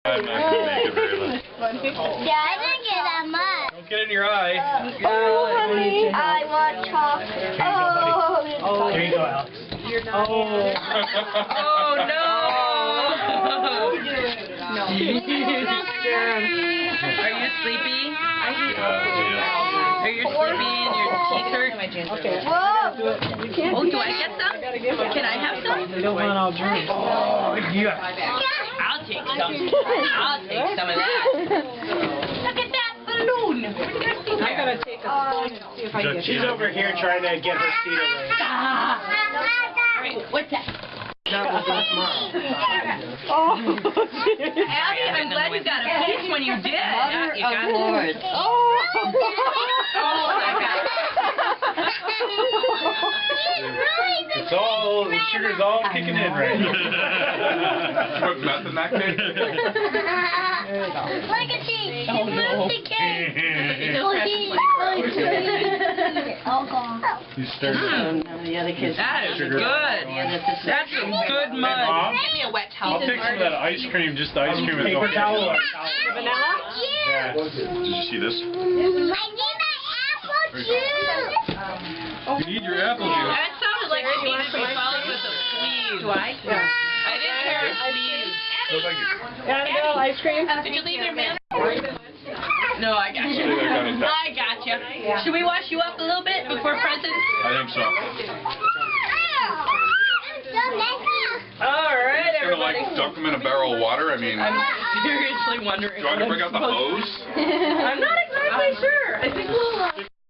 I'm not going to make it very much. Yeah, I didn't get that much. Don't get it in your eye. Oh, honey. I want chocolate. Oh. Here you go, Alex. Oh, no. No. Are you sleepy? Are you sleepy and your teeth hurt? Okay. Whoa. Oh, do I get some? Can I have some? They don't want all drink. Oh, yeah. I'll take some. I'll take some of that. Look at that balloon. I'm going to take a spoon and see if I can get She's over here trying to get her seat away. Stop. All right, what's that? That will be tomorrow. Abby, I'm glad you got a piece when you did. Mother You got of Lords. Oh, my God. It's all, the sugar's all kicking in right now. Put meth in that cake? Look at these. Oh, no. The cake. All gone. You stirred it. That is Sugar. good. That's some good mud. Mom? Give me a wet towel. I'll take some of that ice cream, just the ice cream. Paper towel or towel? Vanilla? Yeah. Did you see this? I need my apple juice. You need your apple juice. That sounded like you needed to be followed with a please. Do I? Yeah. I didn't hear a please. No, thank you. Got it, ice cream? Did you leave your mail? No, I got you. I got you. Should we wash you up a little bit before presents? I think so. All right, Gonna like dunk them in a barrel of water? I mean, I'm seriously wondering. do I have to bring out the hose? I'm not exactly sure. I think we'll